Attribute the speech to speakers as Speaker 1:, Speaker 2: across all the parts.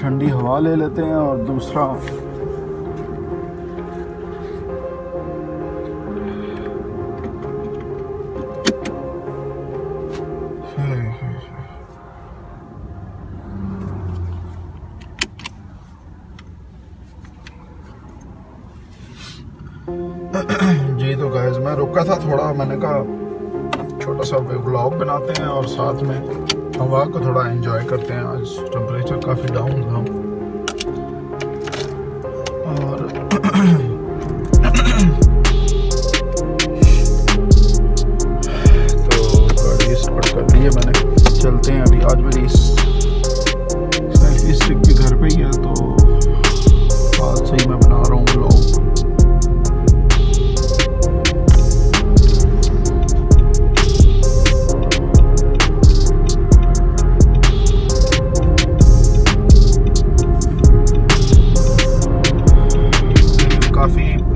Speaker 1: ठंडी हवा ले लेते हैं और दूसरा जी। तो गाइस मैं रुका था थोड़ा, मैंने कहा छोटा सा व्लॉग बनाते हैं और साथ में हवा को थोड़ा एंजॉय करते हैं। आज टेम्परेचर काफ़ी डाउन था और तो गाड़ी स्टार्ट कर दी है मैंने, चलते हैं अभी। आज मेरी सेल्फी स्टिक भी घर पे ही है तो आज से ही मैं बना रहा हूँ व्लॉग।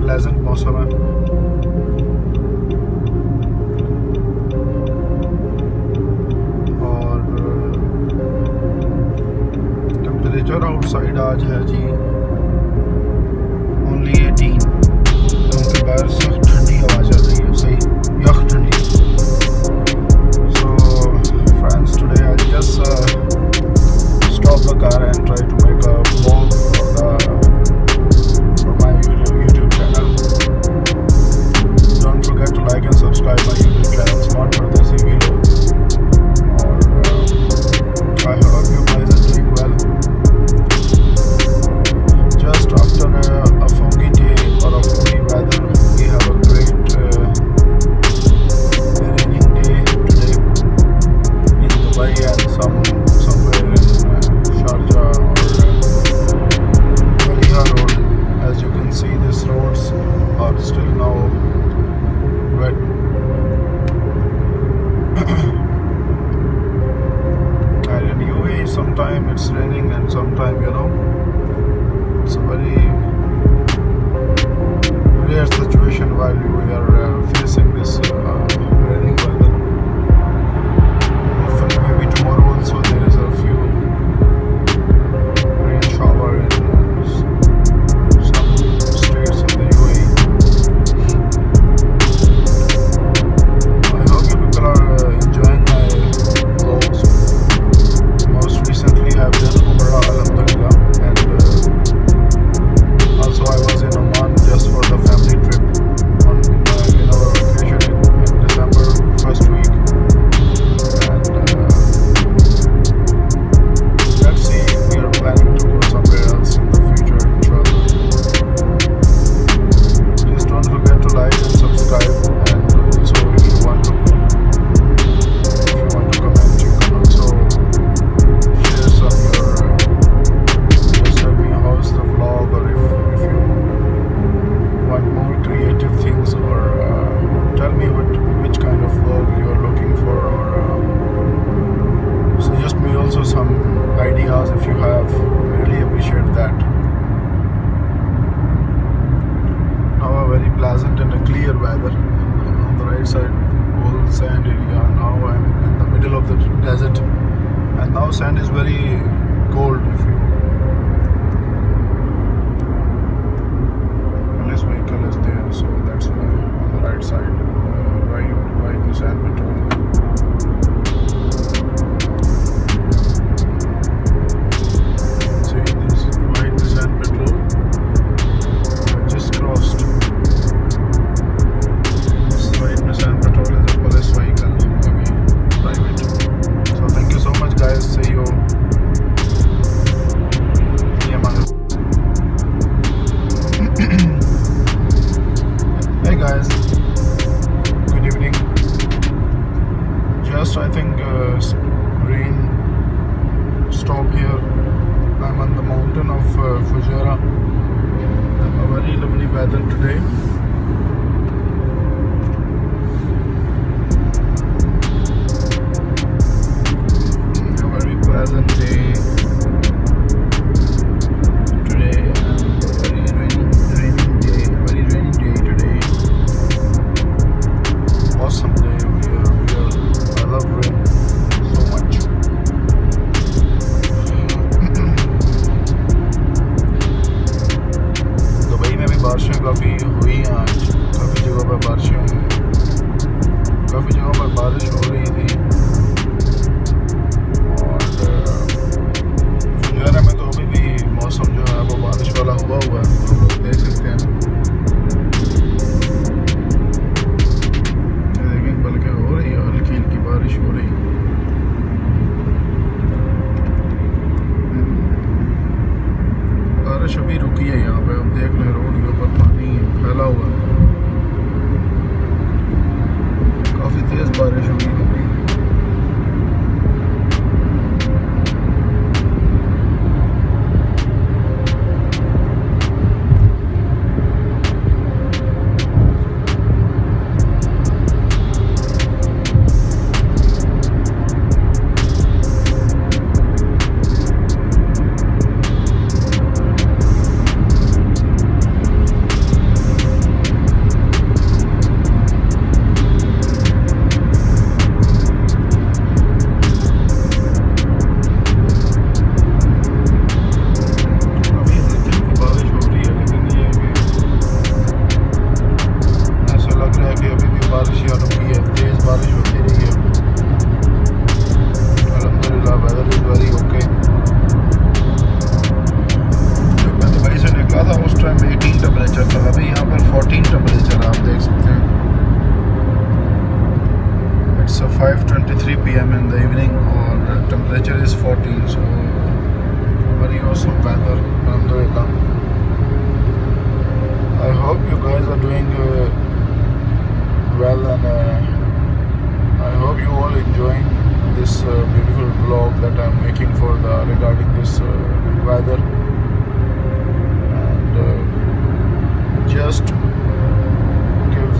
Speaker 1: प्लेजेंट मौसम है और टेम्परेचर आउटसाइड आज है जी ओनली 18, क्योंकि बाहर सख्त ठंडी हवा चल रही है, सही यख ठंडी। So friends, today I just stop the car and try to make a vlog for my YouTube channel. Don't forget to like and subscribe my YouTube channel. It's not for this video. Or I hope you guys are doing well. Just after a foggy day or a foggy weather, we have a great raining day today in Dubai and somewhere in Sharjah or Road. As you can see, these roads are still now wet. And in UAE, sometime it's raining and sometime, it's a very rare situation while we are facing this raining weather. Maybe tomorrow also there is a few rain shower in states in the UAE. I hope you people are enjoying my vlogs. Most recently I've done Umrah, alhamdulillah, and also I was in Oman just for the family trip in our vacation in December first week, and let's see if we are planning to go somewhere else in the future, inshallah. Don't forget to like and subscribe, and also if you want to comment, you can also share some just tell me how's the vlog, or if you want more creative things, or tell me which kind of vlog you are looking for, or suggest me also some ideas if you have. Really appreciate that. Now a very pleasant and a clear weather. On the right side, all sand area. Now I'm in the middle of the desert, and now sand is very cold. If you police vehicle is there, so that's why on the right side, right in sand patrol. See this right in sand patrol. Just crossed. Right Nissan Patrol is a police vehicle, maybe private. So thank you so much guys. See you. Hey guys, good evening. Just I think rain stopped here. I'm on the mountain of Fujairah. A very lovely weather today. A very pleasant day today, and a very rainy day today. Awesome day here. I love rain so much. काफ़ी हुई हैं आज, काफ़ी जगहों पर बारिशें हुई हैं, काफ़ी जगहों पर बारिश हो रही थी। और फुजायरा में तो अभी भी मौसम जो है वो बारिश वाला हुआ है, हम लोग देख सकते हैं। लेकिन बल्कि हो रही है, हल्की हल्की बारिश हो रही है। बारिश अभी रुकी है यहाँ पे, हम देख लें रोड के ऊपर पानी फैला हुआ है, काफ़ी तेज़ बारिश हुई है। It's 5:23 p.m. in the evening and the temperature is 14, so very awesome weather, alhamdulillah. I hope you guys are doing well, and I hope you all enjoying this beautiful vlog that I'm making for regarding this weather. And just give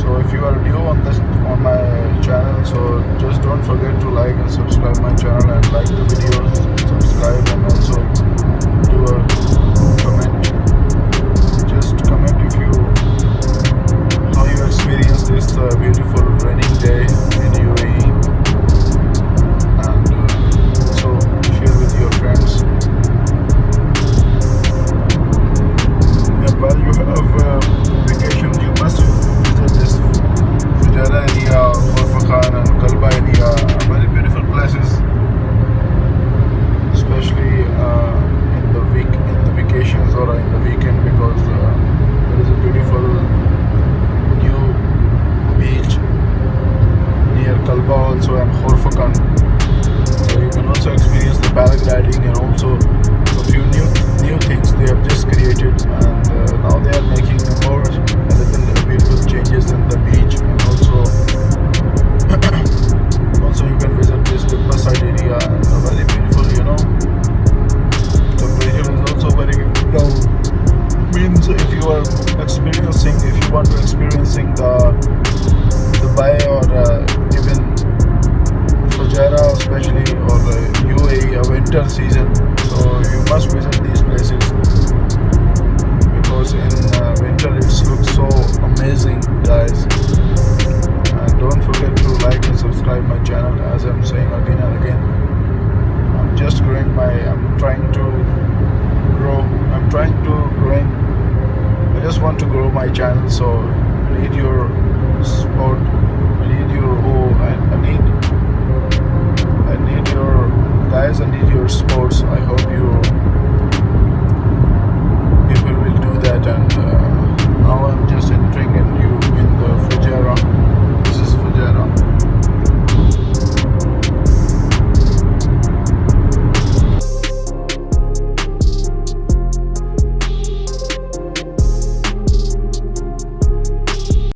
Speaker 1: so if you are new on my channel, so just don't forget to like and subscribe my channel, and like the videos, subscribe, and also do a comment. Just comment if you how you experience this beautiful raining day in UAE, and so share with your friends. And while you have vacation, you must visit this Fujairah area, Khorfakhan and Kalba area, very beautiful places, especially in the vacations or in the weekend, because there is a beautiful new beach near Kalba also, and Khorfakhan. So you can also experience the paragliding, and also a few new things they have just created, and now they are making more beautiful changes in the beach, and also you can visit this Dubai side area, and a very beautiful, temperature is also very down. Means if you want to experiencing the Dubai or even Fujairah especially, or UAE a winter season, so you must visit these places, because in winter it looks so amazing, guys. And don't forget to like and subscribe my channel, as I'm saying again and again. I'm trying to grow. I just want to grow my channel, so I need your support. I need your I need your guys. I need your supports. I hope you